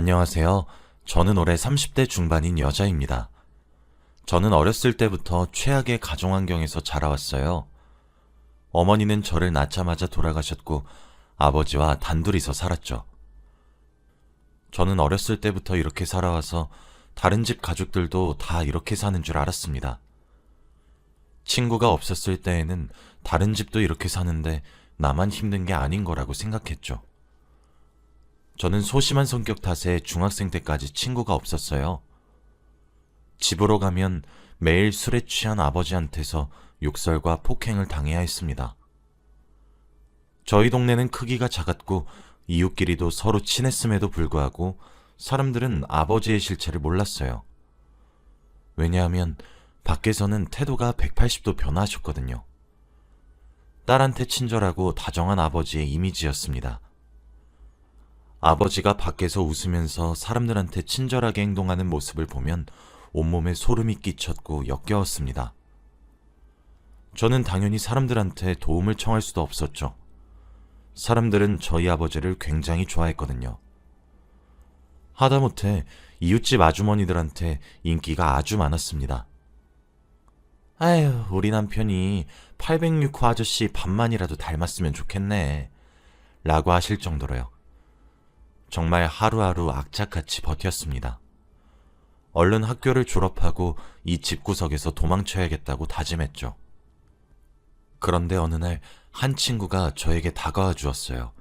안녕하세요. 저는 올해 30대 중반인 여자입니다. 저는 어렸을 때부터 최악의 가정환경에서 자라왔어요. 어머니는 저를 낳자마자 돌아가셨고 아버지와 단둘이서 살았죠. 저는 어렸을 때부터 이렇게 살아와서 다른 집 가족들도 다 이렇게 사는 줄 알았습니다. 친구가 없었을 때에는 다른 집도 이렇게 사는데 나만 힘든 게 아닌 거라고 생각했죠. 저는 소심한 성격 탓에 중학생 때까지 친구가 없었어요. 집으로 가면 매일 술에 취한 아버지한테서 욕설과 폭행을 당해야 했습니다. 저희 동네는 크기가 작았고 이웃끼리도 서로 친했음에도 불구하고 사람들은 아버지의 실체를 몰랐어요. 왜냐하면 밖에서는 태도가 180도 변화하셨거든요. 딸한테 친절하고 다정한 아버지의 이미지였습니다. 아버지가 밖에서 웃으면서 사람들한테 친절하게 행동하는 모습을 보면 온몸에 소름이 끼쳤고 역겨웠습니다. 저는 당연히 사람들한테 도움을 청할 수도 없었죠. 사람들은 저희 아버지를 굉장히 좋아했거든요. 하다못해 이웃집 아주머니들한테 인기가 아주 많았습니다. 아유, 우리 남편이 806호 아저씨 반만이라도 닮았으면 좋겠네 라고 하실 정도로요. 정말 하루하루 악착같이 버텼습니다. 얼른 학교를 졸업하고 이 집구석에서 도망쳐야겠다고 다짐했죠. 그런데 어느 날 한 친구가 저에게 다가와 주었어요.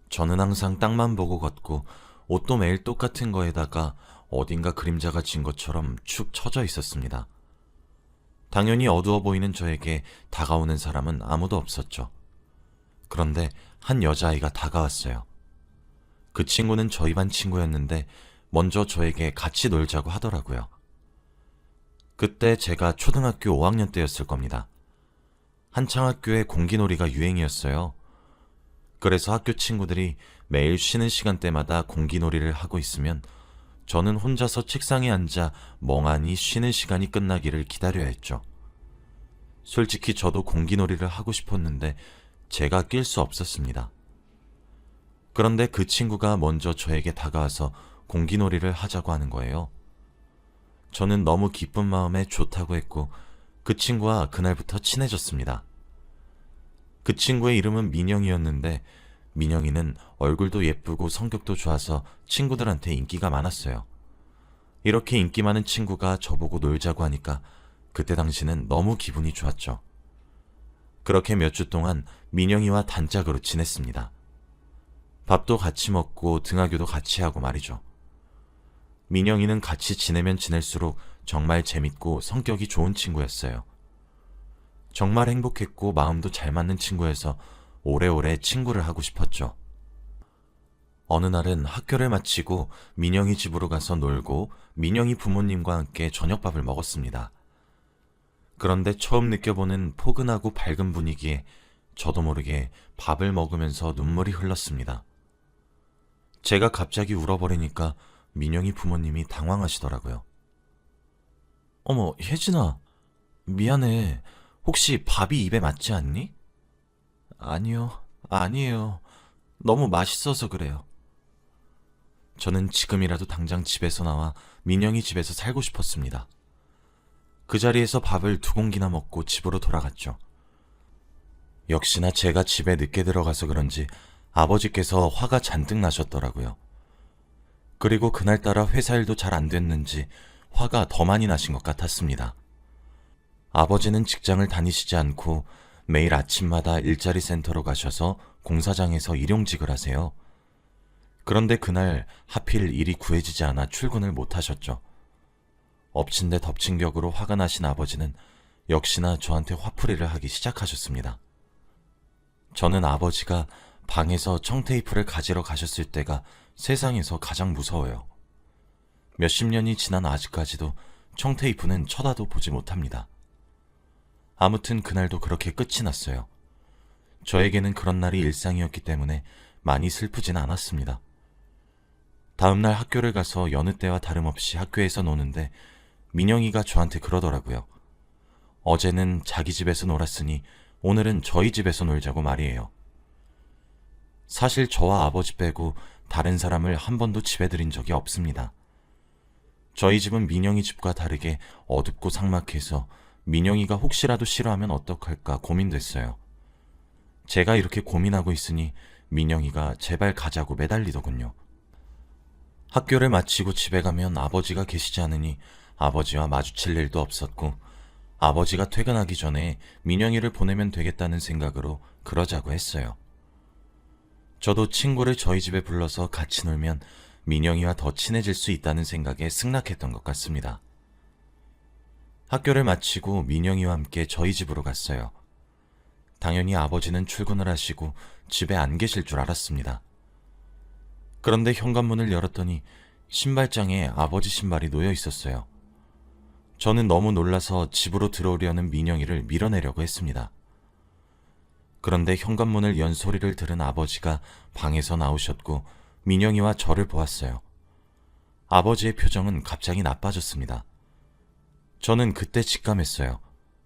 저는 항상 땅만 보고 걷고 옷도 매일 똑같은 거에다가 어딘가 그림자가 진 것처럼 축 처져 있었습니다. 당연히 어두워 보이는 저에게 다가오는 사람은 아무도 없었죠. 그런데 한 여자아이가 다가왔어요. 그 친구는 저희 반 친구였는데 먼저 저에게 같이 놀자고 하더라고요. 그때 제가 초등학교 5학년 때였을 겁니다. 한창 학교에 공기놀이가 유행이었어요. 그래서 학교 친구들이 매일 쉬는 시간대마다 공기놀이를 하고 있으면 저는 혼자서 책상에 앉아 멍하니 쉬는 시간이 끝나기를 기다려야 했죠. 솔직히 저도 공기놀이를 하고 싶었는데 제가 낄 수 없었습니다. 그런데 그 친구가 먼저 저에게 다가와서 공기놀이를 하자고 하는 거예요. 저는 너무 기쁜 마음에 좋다고 했고 그 친구와 그날부터 친해졌습니다. 그 친구의 이름은 민영이었는데 민영이는 얼굴도 예쁘고 성격도 좋아서 친구들한테 인기가 많았어요. 이렇게 인기 많은 친구가 저보고 놀자고 하니까 그때 당시는 너무 기분이 좋았죠. 그렇게 몇 주 동안 민영이와 단짝으로 지냈습니다. 밥도 같이 먹고 등하교도 같이 하고 말이죠. 민영이는 같이 지내면 지낼수록 정말 재밌고 성격이 좋은 친구였어요. 정말 행복했고 마음도 잘 맞는 친구여서 오래오래 친구를 하고 싶었죠. 어느 날은 학교를 마치고 민영이 집으로 가서 놀고 민영이 부모님과 함께 저녁밥을 먹었습니다. 그런데 처음 느껴보는 포근하고 밝은 분위기에 저도 모르게 밥을 먹으면서 눈물이 흘렀습니다. 제가 갑자기 울어버리니까 민영이 부모님이 당황하시더라고요. 어머, 혜진아, 미안해. 혹시 밥이 입에 맞지 않니? 아니요, 아니에요. 너무 맛있어서 그래요. 저는 지금이라도 당장 집에서 나와 민영이 집에서 살고 싶었습니다. 그 자리에서 밥을 2공기나 먹고 집으로 돌아갔죠. 역시나 제가 집에 늦게 들어가서 그런지 아버지께서 화가 잔뜩 나셨더라고요. 그리고 그날따라 회사 일도 잘 안 됐는지 화가 더 많이 나신 것 같았습니다. 아버지는 직장을 다니시지 않고 매일 아침마다 일자리 센터로 가셔서 공사장에서 일용직을 하세요. 그런데 그날 하필 일이 구해지지 않아 출근을 못 하셨죠. 엎친 데 덮친 격으로 화가 나신 아버지는 역시나 저한테 화풀이를 하기 시작하셨습니다. 저는 아버지가 방에서 청테이프를 가지러 가셨을 때가 세상에서 가장 무서워요. 몇십 년이 지난 아직까지도 청테이프는 쳐다도 보지 못합니다. 아무튼 그날도 그렇게 끝이 났어요. 저에게는 그런 날이 일상이었기 때문에 많이 슬프진 않았습니다. 다음날 학교를 가서 여느 때와 다름없이 학교에서 노는데 민영이가 저한테 그러더라고요. 어제는 자기 집에서 놀았으니 오늘은 저희 집에서 놀자고 말이에요. 사실 저와 아버지 빼고 다른 사람을 한 번도 집에 들인 적이 없습니다. 저희 집은 민영이 집과 다르게 어둡고 삭막해서 민영이가 혹시라도 싫어하면 어떡할까 고민됐어요. 제가 이렇게 고민하고 있으니 민영이가 제발 가자고 매달리더군요. 학교를 마치고 집에 가면 아버지가 계시지 않으니 아버지와 마주칠 일도 없었고, 아버지가 퇴근하기 전에 민영이를 보내면 되겠다는 생각으로 그러자고 했어요. 저도 친구를 저희 집에 불러서 같이 놀면 민영이와 더 친해질 수 있다는 생각에 승낙했던 것 같습니다. 학교를 마치고 민영이와 함께 저희 집으로 갔어요. 당연히 아버지는 출근을 하시고 집에 안 계실 줄 알았습니다. 그런데 현관문을 열었더니 신발장에 아버지 신발이 놓여 있었어요. 저는 너무 놀라서 집으로 들어오려는 민영이를 밀어내려고 했습니다. 그런데 현관문을 연 소리를 들은 아버지가 방에서 나오셨고 민영이와 저를 보았어요. 아버지의 표정은 갑자기 나빠졌습니다. 저는 그때 직감했어요.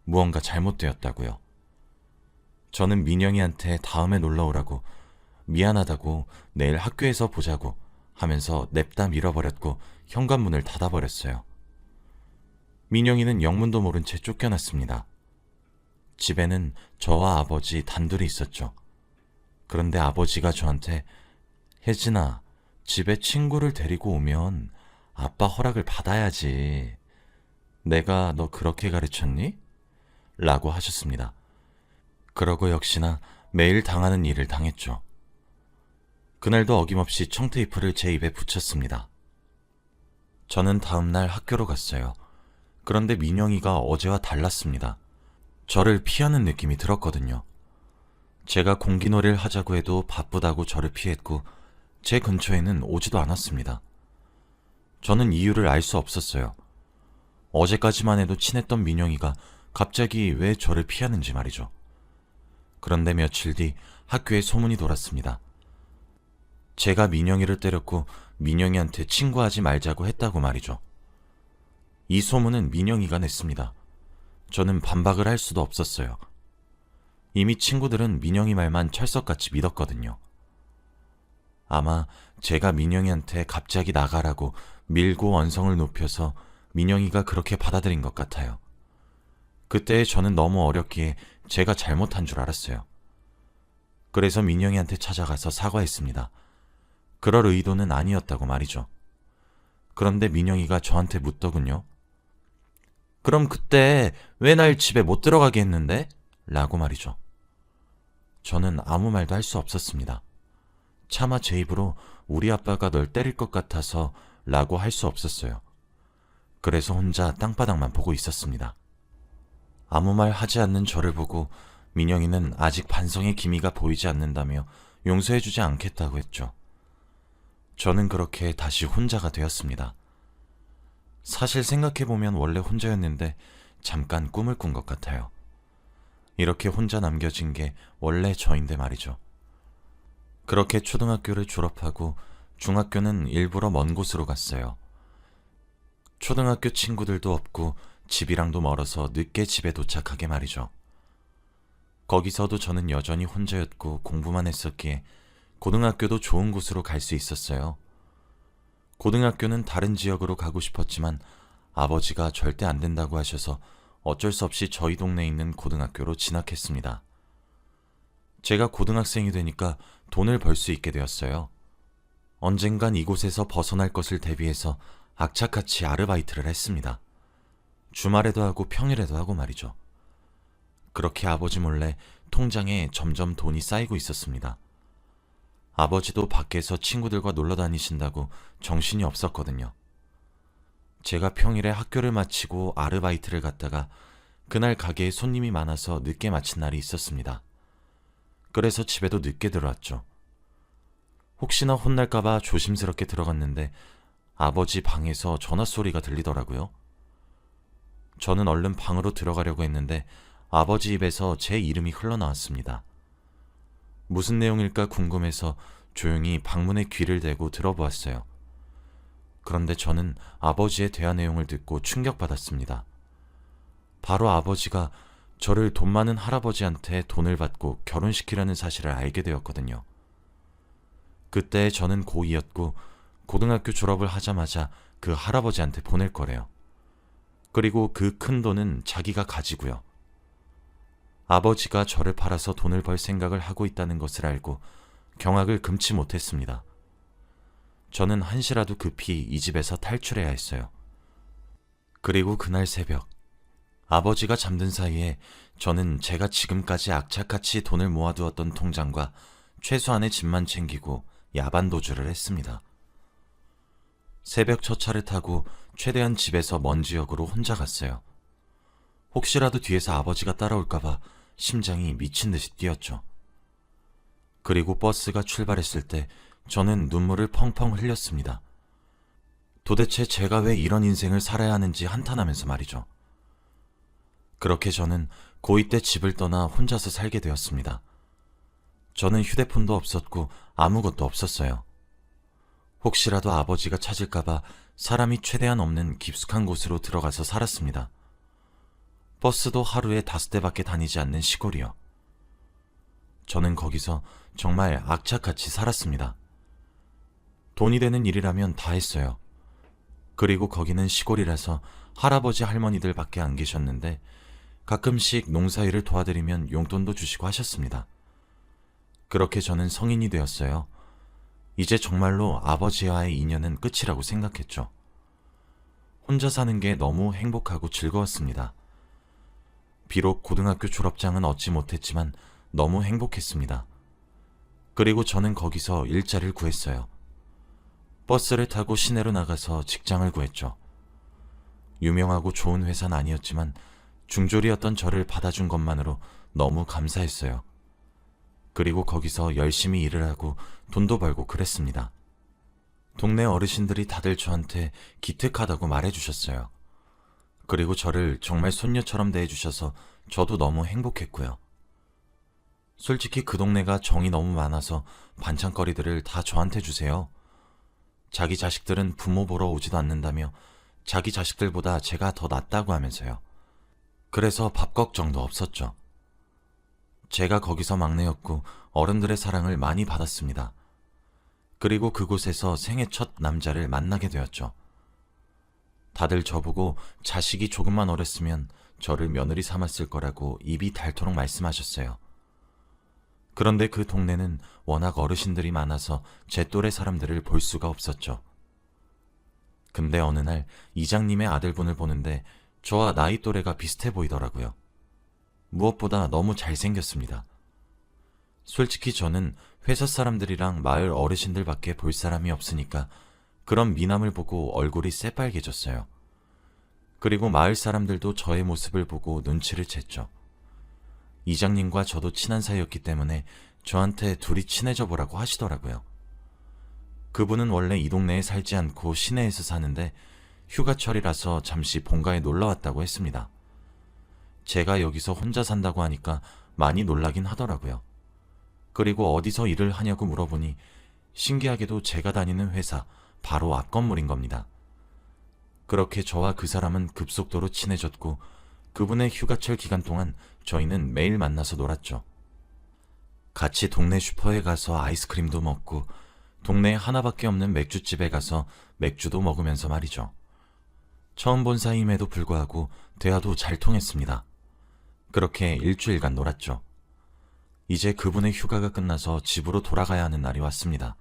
무언가 잘못되었다고요. 저는 민영이한테 다음에 놀러 오라고, 미안하다고, 내일 학교에서 보자고 하면서 냅다 밀어버렸고 현관문을 닫아버렸어요. 민영이는 영문도 모른 채 쫓겨났습니다. 집에는 저와 아버지 단둘이 있었죠. 그런데 아버지가 저한테 혜진아, 집에 친구를 데리고 오면 아빠 허락을 받아야지. 내가 너 그렇게 가르쳤니? 라고 하셨습니다. 그러고 역시나 매일 당하는 일을 당했죠. 그날도 어김없이 청테이프를 제 입에 붙였습니다. 저는 다음날 학교로 갔어요. 그런데 민영이가 어제와 달랐습니다. 저를 피하는 느낌이 들었거든요. 제가 공기놀이를 하자고 해도 바쁘다고 저를 피했고 제 근처에는 오지도 않았습니다. 저는 이유를 알 수 없었어요. 어제까지만 해도 친했던 민영이가 갑자기 왜 저를 피하는지 말이죠. 그런데 며칠 뒤 학교에 소문이 돌았습니다. 제가 민영이를 때렸고 민영이한테 친구하지 말자고 했다고 말이죠. 이 소문은 민영이가 냈습니다. 저는 반박을 할 수도 없었어요. 이미 친구들은 민영이 말만 철석같이 믿었거든요. 아마 제가 민영이한테 갑자기 나가라고 밀고 언성을 높여서 민영이가 그렇게 받아들인 것 같아요. 그때 저는 너무 어렸기에 제가 잘못한 줄 알았어요. 그래서 민영이한테 찾아가서 사과했습니다. 그럴 의도는 아니었다고 말이죠. 그런데 민영이가 저한테 묻더군요. 그럼 그때 왜 날 집에 못 들어가게 했는데? 라고 말이죠. 저는 아무 말도 할 수 없었습니다. 차마 제 입으로 우리 아빠가 널 때릴 것 같아서 라고 할 수 없었어요. 그래서 혼자 땅바닥만 보고 있었습니다. 아무 말 하지 않는 저를 보고 민영이는 아직 반성의 기미가 보이지 않는다며 용서해주지 않겠다고 했죠. 저는 그렇게 다시 혼자가 되었습니다. 사실 생각해보면 원래 혼자였는데 잠깐 꿈을 꾼 것 같아요. 이렇게 혼자 남겨진 게 원래 저인데 말이죠. 그렇게 초등학교를 졸업하고 중학교는 일부러 먼 곳으로 갔어요. 초등학교 친구들도 없고 집이랑도 멀어서 늦게 집에 도착하게 말이죠. 거기서도 저는 여전히 혼자였고 공부만 했었기에 고등학교도 좋은 곳으로 갈 수 있었어요. 고등학교는 다른 지역으로 가고 싶었지만 아버지가 절대 안 된다고 하셔서 어쩔 수 없이 저희 동네에 있는 고등학교로 진학했습니다. 제가 고등학생이 되니까 돈을 벌 수 있게 되었어요. 언젠간 이곳에서 벗어날 것을 대비해서 악착같이 아르바이트를 했습니다. 주말에도 하고 평일에도 하고 말이죠. 그렇게 아버지 몰래 통장에 점점 돈이 쌓이고 있었습니다. 아버지도 밖에서 친구들과 놀러 다니신다고 정신이 없었거든요. 제가 평일에 학교를 마치고 아르바이트를 갔다가 그날 가게에 손님이 많아서 늦게 마친 날이 있었습니다. 그래서 집에도 늦게 들어왔죠. 혹시나 혼날까봐 조심스럽게 들어갔는데 아버지 방에서 전화 소리가 들리더라고요. 저는 얼른 방으로 들어가려고 했는데 아버지 입에서 제 이름이 흘러나왔습니다. 무슨 내용일까 궁금해서 조용히 방문에 귀를 대고 들어보았어요. 그런데 저는 아버지의 대화 내용을 듣고 충격받았습니다. 바로 아버지가 저를 돈 많은 할아버지한테 돈을 받고 결혼시키려는 사실을 알게 되었거든요. 그때 저는 고2였고 고등학교 졸업을 하자마자 그 할아버지한테 보낼 거래요. 그리고 그 큰 돈은 자기가 가지고요. 아버지가 저를 팔아서 돈을 벌 생각을 하고 있다는 것을 알고 경악을 금치 못했습니다. 저는 한시라도 급히 이 집에서 탈출해야 했어요. 그리고 그날 새벽, 아버지가 잠든 사이에 저는 제가 지금까지 악착같이 돈을 모아두었던 통장과 최소한의 집만 챙기고 야반도주를 했습니다. 새벽 첫 차를 타고 최대한 집에서 먼 지역으로 혼자 갔어요. 혹시라도 뒤에서 아버지가 따라올까봐 심장이 미친 듯이 뛰었죠. 그리고 버스가 출발했을 때 저는 눈물을 펑펑 흘렸습니다. 도대체 제가 왜 이런 인생을 살아야 하는지 한탄하면서 말이죠. 그렇게 저는 고2 때 집을 떠나 혼자서 살게 되었습니다. 저는 휴대폰도 없었고 아무것도 없었어요. 혹시라도 아버지가 찾을까봐 사람이 최대한 없는 깊숙한 곳으로 들어가서 살았습니다. 버스도 하루에 5대밖에 다니지 않는 시골이요. 저는 거기서 정말 악착같이 살았습니다. 돈이 되는 일이라면 다 했어요. 그리고 거기는 시골이라서 할아버지 할머니들밖에 안 계셨는데 가끔씩 농사일을 도와드리면 용돈도 주시고 하셨습니다. 그렇게 저는 성인이 되었어요. 이제 정말로 아버지와의 인연은 끝이라고 생각했죠. 혼자 사는 게 너무 행복하고 즐거웠습니다. 비록 고등학교 졸업장은 얻지 못했지만 너무 행복했습니다. 그리고 저는 거기서 일자리를 구했어요. 버스를 타고 시내로 나가서 직장을 구했죠. 유명하고 좋은 회사는 아니었지만 중졸이었던 저를 받아준 것만으로 너무 감사했어요. 그리고 거기서 열심히 일을 하고 돈도 벌고 그랬습니다. 동네 어르신들이 다들 저한테 기특하다고 말해주셨어요. 그리고 저를 정말 손녀처럼 대해주셔서 저도 너무 행복했고요. 솔직히 그 동네가 정이 너무 많아서 반찬거리들을 다 저한테 주세요. 자기 자식들은 부모 보러 오지도 않는다며 자기 자식들보다 제가 더 낫다고 하면서요. 그래서 밥 걱정도 없었죠. 제가 거기서 막내였고 어른들의 사랑을 많이 받았습니다. 그리고 그곳에서 생애 첫 남자를 만나게 되었죠. 다들 저보고 자식이 조금만 어렸으면 저를 며느리 삼았을 거라고 입이 닳도록 말씀하셨어요. 그런데 그 동네는 워낙 어르신들이 많아서 제 또래 사람들을 볼 수가 없었죠. 근데 어느 날 이장님의 아들분을 보는데 저와 나이 또래가 비슷해 보이더라고요. 무엇보다 너무 잘생겼습니다. 솔직히 저는 회사 사람들이랑 마을 어르신들밖에 볼 사람이 없으니까 그런 미남을 보고 얼굴이 새빨개졌어요. 그리고 마을 사람들도 저의 모습을 보고 눈치를 챘죠. 이장님과 저도 친한 사이였기 때문에 저한테 둘이 친해져 보라고 하시더라고요. 그분은 원래 이 동네에 살지 않고 시내에서 사는데 휴가철이라서 잠시 본가에 놀러 왔다고 했습니다. 제가 여기서 혼자 산다고 하니까 많이 놀라긴 하더라고요. 그리고 어디서 일을 하냐고 물어보니 신기하게도 제가 다니는 회사 바로 앞 건물인 겁니다. 그렇게 저와 그 사람은 급속도로 친해졌고 그분의 휴가철 기간 동안 저희는 매일 만나서 놀았죠. 같이 동네 슈퍼에 가서 아이스크림도 먹고 동네에 하나밖에 없는 맥주집에 가서 맥주도 먹으면서 말이죠. 처음 본 사이임에도 불구하고 대화도 잘 통했습니다. 그렇게 일주일간 놀았죠. 이제 그분의 휴가가 끝나서 집으로 돌아가야 하는 날이 왔습니다.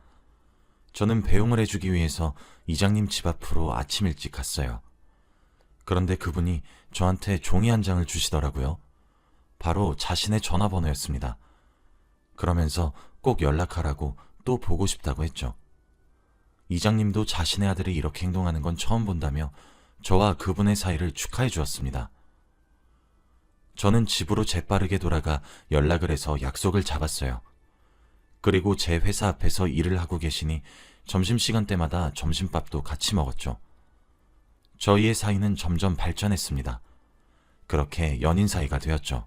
저는 배웅을 해주기 위해서 이장님 집 앞으로 아침 일찍 갔어요. 그런데 그분이 저한테 종이 한 장을 주시더라고요. 바로 자신의 전화번호였습니다. 그러면서 꼭 연락하라고 또 보고 싶다고 했죠. 이장님도 자신의 아들이 이렇게 행동하는 건 처음 본다며 저와 그분의 사이를 축하해 주었습니다. 저는 집으로 재빠르게 돌아가 연락을 해서 약속을 잡았어요. 그리고 제 회사 앞에서 일을 하고 계시니 점심시간 때마다 점심밥도 같이 먹었죠. 저희의 사이는 점점 발전했습니다. 그렇게 연인 사이가 되었죠.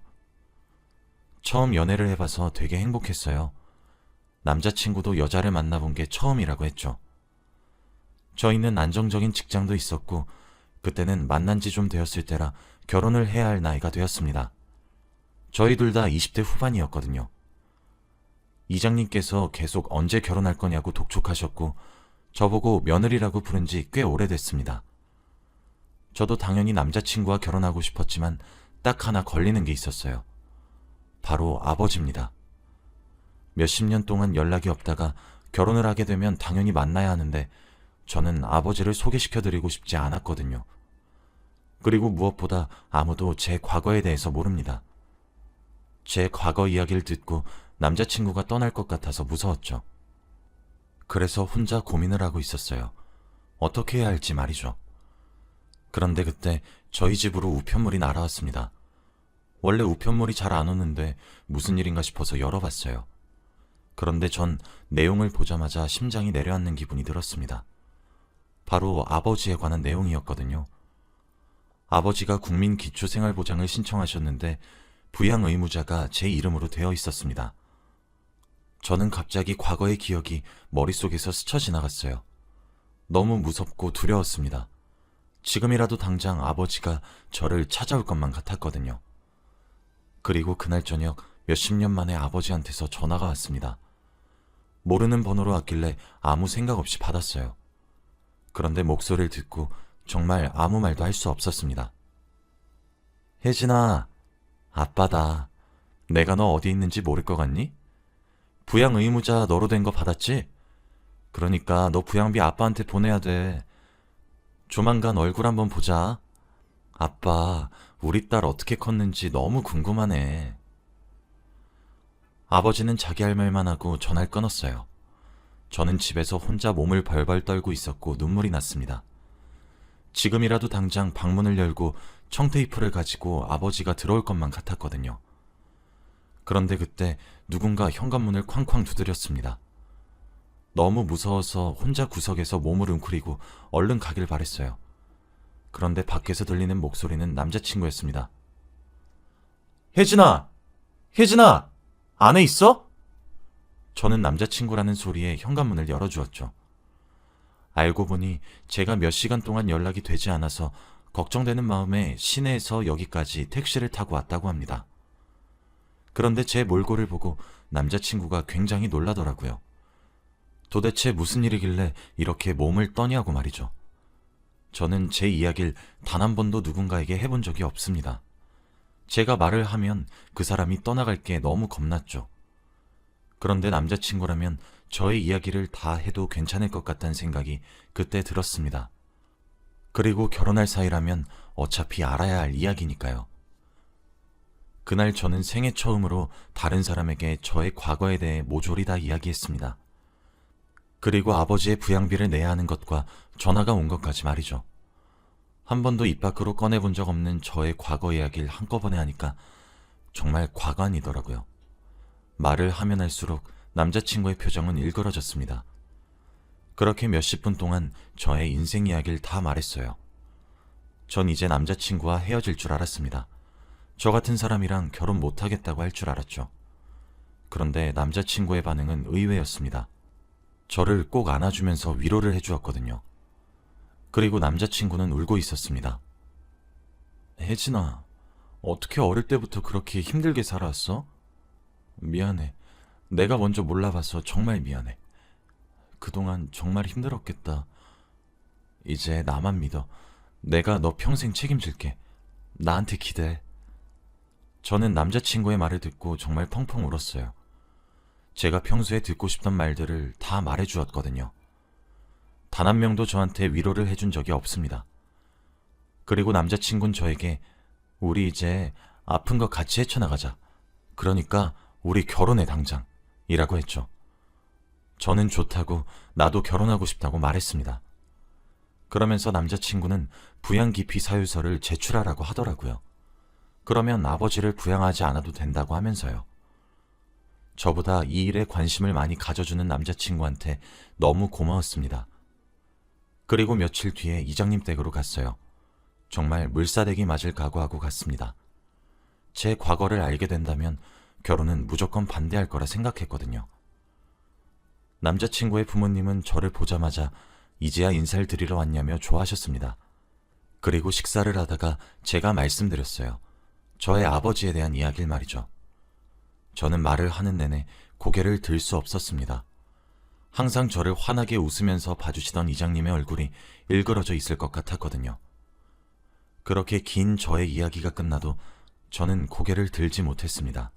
처음 연애를 해봐서 되게 행복했어요. 남자친구도 여자를 만나본 게 처음이라고 했죠. 저희는 안정적인 직장도 있었고 그때는 만난 지 좀 되었을 때라 결혼을 해야 할 나이가 되었습니다. 저희 둘 다 20대 후반이었거든요. 이장님께서 계속 언제 결혼할 거냐고 독촉하셨고 저보고 며느리라고 부른 지 꽤 오래됐습니다. 저도 당연히 남자친구와 결혼하고 싶었지만 딱 하나 걸리는 게 있었어요. 바로 아버지입니다. 몇십 년 동안 연락이 없다가 결혼을 하게 되면 당연히 만나야 하는데 저는 아버지를 소개시켜드리고 싶지 않았거든요. 그리고 무엇보다 아무도 제 과거에 대해서 모릅니다. 제 과거 이야기를 듣고 남자친구가 떠날 것 같아서 무서웠죠. 그래서 혼자 고민을 하고 있었어요. 어떻게 해야 할지 말이죠. 그런데 그때 저희 집으로 우편물이 날아왔습니다. 원래 우편물이 잘 안 오는데 무슨 일인가 싶어서 열어봤어요. 그런데 전 내용을 보자마자 심장이 내려앉는 기분이 들었습니다. 바로 아버지에 관한 내용이었거든요. 아버지가 국민기초생활보장을 신청하셨는데 부양 의무자가 제 이름으로 되어 있었습니다. 저는 갑자기 과거의 기억이 머릿속에서 스쳐 지나갔어요. 너무 무섭고 두려웠습니다. 지금이라도 당장 아버지가 저를 찾아올 것만 같았거든요. 그리고 그날 저녁 몇십 년 만에 아버지한테서 전화가 왔습니다. 모르는 번호로 왔길래 아무 생각 없이 받았어요. 그런데 목소리를 듣고 정말 아무 말도 할 수 없었습니다. 혜진아, 아빠다. 내가 너 어디 있는지 모를 것 같니? 부양 의무자 너로 된 거 받았지? 그러니까 너 부양비 아빠한테 보내야 돼. 조만간 얼굴 한번 보자. 아빠, 우리 딸 어떻게 컸는지 너무 궁금하네. 아버지는 자기 할 말만 하고 전화를 끊었어요. 저는 집에서 혼자 몸을 벌벌 떨고 있었고 눈물이 났습니다. 지금이라도 당장 방문을 열고 청테이프를 가지고 아버지가 들어올 것만 같았거든요. 그런데 그때 누군가 현관문을 쾅쾅 두드렸습니다. 너무 무서워서 혼자 구석에서 몸을 웅크리고 얼른 가길 바랬어요. 그런데 밖에서 들리는 목소리는 남자친구였습니다. 혜진아! 혜진아! 안에 있어? 저는 남자친구라는 소리에 현관문을 열어주었죠. 알고 보니 제가 몇 시간 동안 연락이 되지 않아서 걱정되는 마음에 시내에서 여기까지 택시를 타고 왔다고 합니다. 그런데 제 몰골을 보고 남자친구가 굉장히 놀라더라고요. 도대체 무슨 일이길래 이렇게 몸을 떠냐고 말이죠. 저는 제 이야기를 단 한 번도 누군가에게 해본 적이 없습니다. 제가 말을 하면 그 사람이 떠나갈 게 너무 겁났죠. 그런데 남자친구라면 저의 이야기를 다 해도 괜찮을 것 같다는 생각이 그때 들었습니다. 그리고 결혼할 사이라면 어차피 알아야 할 이야기니까요. 그날 저는 생애 처음으로 다른 사람에게 저의 과거에 대해 모조리 다 이야기했습니다. 그리고 아버지의 부양비를 내야 하는 것과 전화가 온 것까지 말이죠. 한 번도 입 밖으로 꺼내본 적 없는 저의 과거 이야기를 한꺼번에 하니까 정말 과관이더라고요. 말을 하면 할수록 남자친구의 표정은 일그러졌습니다. 그렇게 몇십 분 동안 저의 인생 이야기를 다 말했어요. 전 이제 남자친구와 헤어질 줄 알았습니다. 저 같은 사람이랑 결혼 못하겠다고 할 줄 알았죠. 그런데 남자친구의 반응은 의외였습니다. 저를 꼭 안아주면서 위로를 해주었거든요. 그리고 남자친구는 울고 있었습니다. 혜진아, 어떻게 어릴 때부터 그렇게 힘들게 살아왔어? 미안해. 내가 먼저 몰라봐서 정말 미안해. 그동안 정말 힘들었겠다. 이제 나만 믿어. 내가 너 평생 책임질게. 나한테 기대해. 저는 남자친구의 말을 듣고 정말 펑펑 울었어요. 제가 평소에 듣고 싶던 말들을 다 말해주었거든요. 단 한 명도 저한테 위로를 해준 적이 없습니다. 그리고 남자친구는 저에게 우리 이제 아픈 거 같이 헤쳐나가자. 그러니까 우리 결혼해 당장. 이라고 했죠. 저는 좋다고 나도 결혼하고 싶다고 말했습니다. 그러면서 남자친구는 부양기피 사유서를 제출하라고 하더라고요. 그러면 아버지를 부양하지 않아도 된다고 하면서요. 저보다 이 일에 관심을 많이 가져주는 남자친구한테 너무 고마웠습니다. 그리고 며칠 뒤에 이장님 댁으로 갔어요. 정말 물사대기 맞을 각오하고 갔습니다. 제 과거를 알게 된다면 결혼은 무조건 반대할 거라 생각했거든요. 남자친구의 부모님은 저를 보자마자 이제야 인사를 드리러 왔냐며 좋아하셨습니다. 그리고 식사를 하다가 제가 말씀드렸어요. 저의 아버지에 대한 이야기를 말이죠. 저는 말을 하는 내내 고개를 들 수 없었습니다. 항상 저를 환하게 웃으면서 봐주시던 이장님의 얼굴이 일그러져 있을 것 같았거든요. 그렇게 긴 저의 이야기가 끝나도 저는 고개를 들지 못했습니다.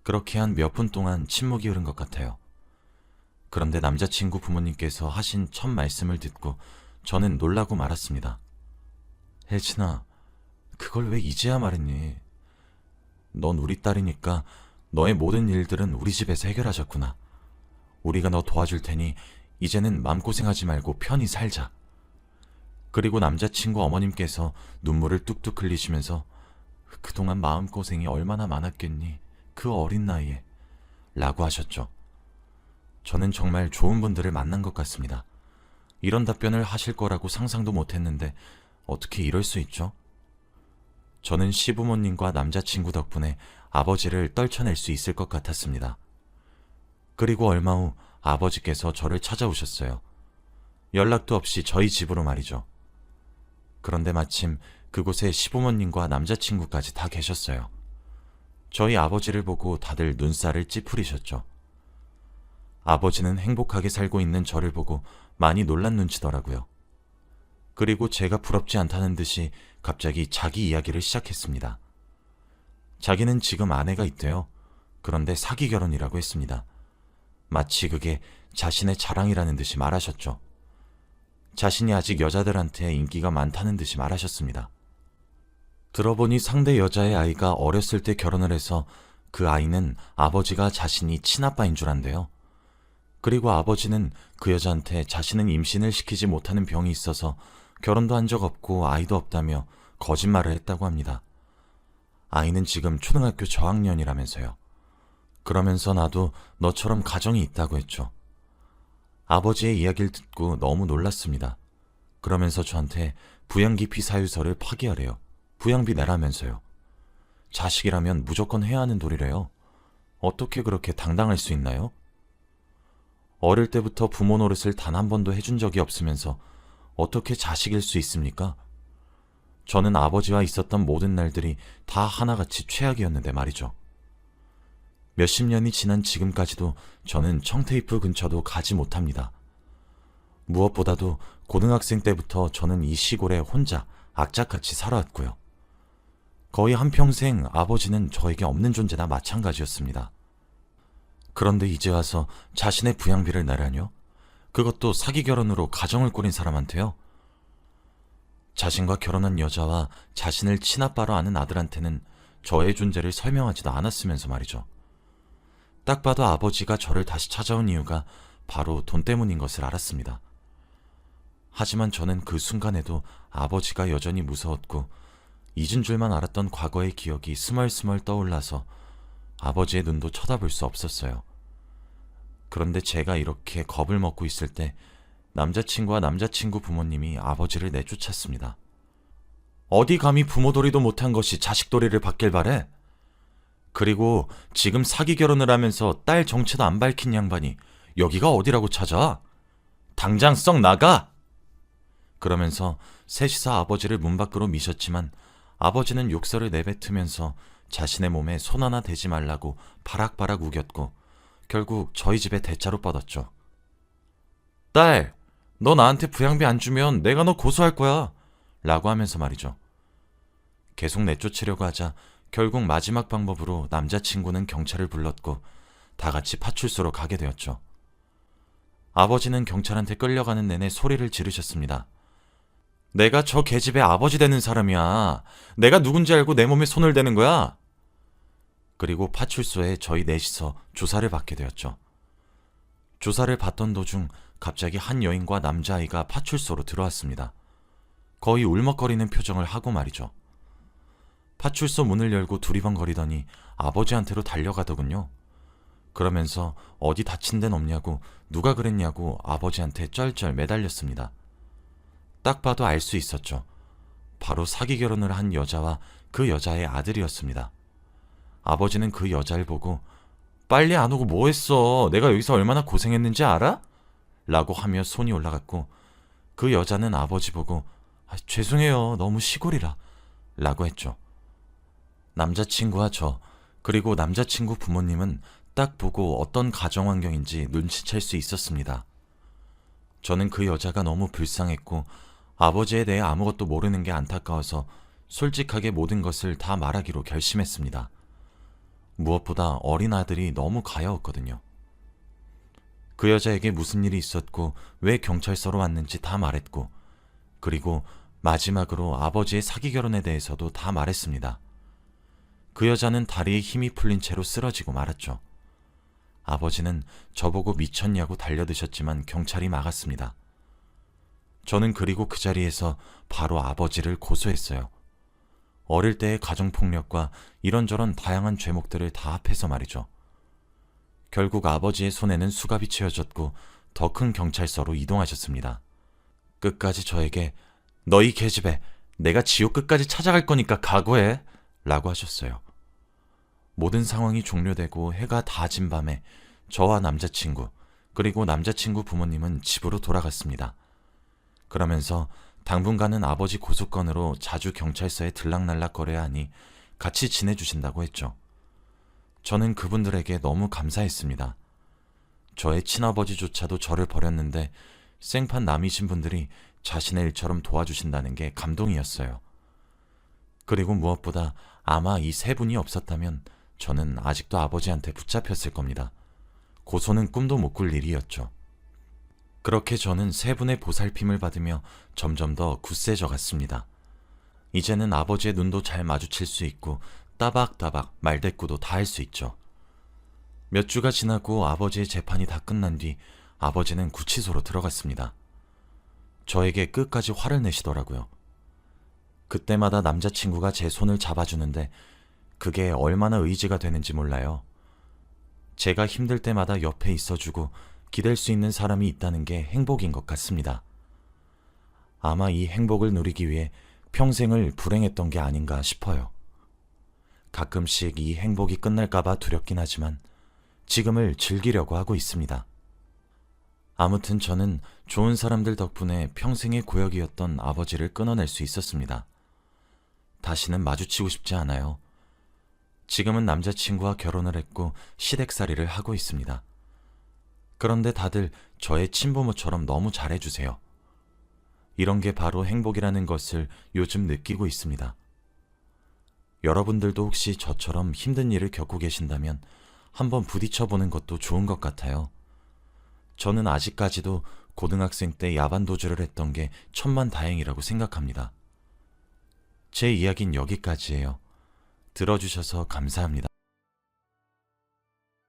그렇게 한 몇 분 동안 침묵이 흐른 것 같아요. 그런데 남자친구 부모님께서 하신 첫 말씀을 듣고 저는 놀라고 말았습니다. 혜진아, 그걸 왜 이제야 말했니? 넌 우리 딸이니까 너의 모든 일들은 우리 집에서 해결하셨구나. 우리가 너 도와줄 테니 이제는 마음고생하지 말고 편히 살자. 그리고 남자친구 어머님께서 눈물을 뚝뚝 흘리시면서 그동안 마음고생이 얼마나 많았겠니? 그 어린 나이에 라고 하셨죠. 저는 정말 좋은 분들을 만난 것 같습니다. 이런 답변을 하실 거라고 상상도 못했는데 어떻게 이럴 수 있죠? 저는 시부모님과 남자친구 덕분에 아버지를 떨쳐낼 수 있을 것 같았습니다. 그리고 얼마 후 아버지께서 저를 찾아오셨어요. 연락도 없이 저희 집으로 말이죠. 그런데 마침 그곳에 시부모님과 남자친구까지 다 계셨어요. 저희 아버지를 보고 다들 눈살을 찌푸리셨죠. 아버지는 행복하게 살고 있는 저를 보고 많이 놀란 눈치더라고요. 그리고 제가 부럽지 않다는 듯이 갑자기 자기 이야기를 시작했습니다. 자기는 지금 아내가 있대요. 그런데 사기 결혼이라고 했습니다. 마치 그게 자신의 자랑이라는 듯이 말하셨죠. 자신이 아직 여자들한테 인기가 많다는 듯이 말하셨습니다. 들어보니 상대 여자의 아이가 어렸을 때 결혼을 해서 그 아이는 아버지가 자신이 친아빠인 줄 안대요. 그리고 아버지는 그 여자한테 자신은 임신을 시키지 못하는 병이 있어서 결혼도 한 적 없고 아이도 없다며 거짓말을 했다고 합니다. 아이는 지금 초등학교 저학년이라면서요. 그러면서 나도 너처럼 가정이 있다고 했죠. 아버지의 이야기를 듣고 너무 놀랐습니다. 그러면서 저한테 부양기피 사유서를 파기하래요. 부양비 내라면서요. 자식이라면 무조건 해야 하는 도리래요. 어떻게 그렇게 당당할 수 있나요? 어릴 때부터 부모 노릇을 단 한 번도 해준 적이 없으면서 어떻게 자식일 수 있습니까? 저는 아버지와 있었던 모든 날들이 다 하나같이 최악이었는데 말이죠. 몇십 년이 지난 지금까지도 저는 청테이프 근처도 가지 못합니다. 무엇보다도 고등학생 때부터 저는 이 시골에 혼자 악착같이 살아왔고요. 거의 한평생 아버지는 저에게 없는 존재나 마찬가지였습니다. 그런데 이제 와서 자신의 부양비를 내라뇨? 그것도 사기 결혼으로 가정을 꾸린 사람한테요? 자신과 결혼한 여자와 자신을 친아빠로 아는 아들한테는 저의 존재를 설명하지도 않았으면서 말이죠. 딱 봐도 아버지가 저를 다시 찾아온 이유가 바로 돈 때문인 것을 알았습니다. 하지만 저는 그 순간에도 아버지가 여전히 무서웠고 잊은 줄만 알았던 과거의 기억이 스멀스멀 떠올라서 아버지의 눈도 쳐다볼 수 없었어요. 그런데 제가 이렇게 겁을 먹고 있을 때 남자친구와 남자친구 부모님이 아버지를 내쫓았습니다. 어디 감히 부모도리도 못한 것이 자식도리를 받길 바래? 그리고 지금 사기 결혼을 하면서 딸 정체도 안 밝힌 양반이 여기가 어디라고 찾아? 당장 썩 나가! 그러면서 셋이서 아버지를 문 밖으로 미셨지만 아버지는 욕설을 내뱉으면서 자신의 몸에 손 하나 대지 말라고 바락바락 우겼고 결국 저희 집에 대자로 뻗었죠. 딸, 너 나한테 부양비 안 주면 내가 너 고소할 거야 라고 하면서 말이죠. 계속 내쫓으려고 하자 결국 마지막 방법으로 남자친구는 경찰을 불렀고 다 같이 파출소로 가게 되었죠. 아버지는 경찰한테 끌려가는 내내 소리를 지르셨습니다. 내가 저 계집애 아버지 되는 사람이야. 내가 누군지 알고 내 몸에 손을 대는 거야. 그리고 파출소에 저희 넷이서 조사를 받게 되었죠. 조사를 받던 도중 갑자기 한 여인과 남자아이가 파출소로 들어왔습니다. 거의 울먹거리는 표정을 하고 말이죠. 파출소 문을 열고 두리번거리더니 아버지한테로 달려가더군요. 그러면서 어디 다친 데는 없냐고 누가 그랬냐고 아버지한테 쩔쩔 매달렸습니다. 딱 봐도 알 수 있었죠. 바로 사기 결혼을 한 여자와 그 여자의 아들이었습니다. 아버지는 그 여자를 보고 빨리 안 오고 뭐 했어? 내가 여기서 얼마나 고생했는지 알아? 라고 하며 손이 올라갔고 그 여자는 아버지 보고 죄송해요. 너무 시골이라 라고 했죠. 남자친구와 저 그리고 남자친구 부모님은 딱 보고 어떤 가정 환경인지 눈치챌 수 있었습니다. 저는 그 여자가 너무 불쌍했고 아버지에 대해 아무것도 모르는 게 안타까워서 솔직하게 모든 것을 다 말하기로 결심했습니다. 무엇보다 어린 아들이 너무 가여웠거든요. 그 여자에게 무슨 일이 있었고 왜 경찰서로 왔는지 다 말했고, 그리고 마지막으로 아버지의 사기 결혼에 대해서도 다 말했습니다. 그 여자는 다리에 힘이 풀린 채로 쓰러지고 말았죠. 아버지는 저보고 미쳤냐고 달려드셨지만 경찰이 막았습니다. 저는 그리고 그 자리에서 바로 아버지를 고소했어요. 어릴 때의 가정폭력과 이런저런 다양한 죄목들을 다 합해서 말이죠. 결국 아버지의 손에는 수갑이 채워졌고 더 큰 경찰서로 이동하셨습니다. 끝까지 저에게 너희 계집애, 내가 지옥 끝까지 찾아갈 거니까 각오해 라고 하셨어요. 모든 상황이 종료되고 해가 다 진 밤에 저와 남자친구, 그리고 남자친구 부모님은 집으로 돌아갔습니다. 그러면서 당분간은 아버지 고소건으로 자주 경찰서에 들락날락거려야 하니 같이 지내주신다고 했죠. 저는 그분들에게 너무 감사했습니다. 저의 친아버지조차도 저를 버렸는데 생판 남이신 분들이 자신의 일처럼 도와주신다는 게 감동이었어요. 그리고 무엇보다 아마 이 세 분이 없었다면 저는 아직도 아버지한테 붙잡혔을 겁니다. 고소는 꿈도 못 꿀 일이었죠. 그렇게 저는 세 분의 보살핌을 받으며 점점 더 굳세져 갔습니다. 이제는 아버지의 눈도 잘 마주칠 수 있고 따박따박 말대꾸도 다 할 수 있죠. 몇 주가 지나고 아버지의 재판이 다 끝난 뒤 아버지는 구치소로 들어갔습니다. 저에게 끝까지 화를 내시더라고요. 그때마다 남자친구가 제 손을 잡아주는데 그게 얼마나 의지가 되는지 몰라요. 제가 힘들 때마다 옆에 있어주고 기댈 수 있는 사람이 있다는 게 행복인 것 같습니다. 아마 이 행복을 누리기 위해 평생을 불행했던 게 아닌가 싶어요. 가끔씩 이 행복이 끝날까봐 두렵긴 하지만 지금을 즐기려고 하고 있습니다. 아무튼 저는 좋은 사람들 덕분에 평생의 고역이었던 아버지를 끊어낼 수 있었습니다. 다시는 마주치고 싶지 않아요. 지금은 남자친구와 결혼을 했고 시댁살이를 하고 있습니다. 그런데 다들 저의 친부모처럼 너무 잘해주세요. 이런 게 바로 행복이라는 것을 요즘 느끼고 있습니다. 여러분들도 혹시 저처럼 힘든 일을 겪고 계신다면 한번 부딪혀보는 것도 좋은 것 같아요. 저는 아직까지도 고등학생 때 야반도주를 했던 게 천만다행이라고 생각합니다. 제 이야기는 여기까지예요. 들어주셔서 감사합니다.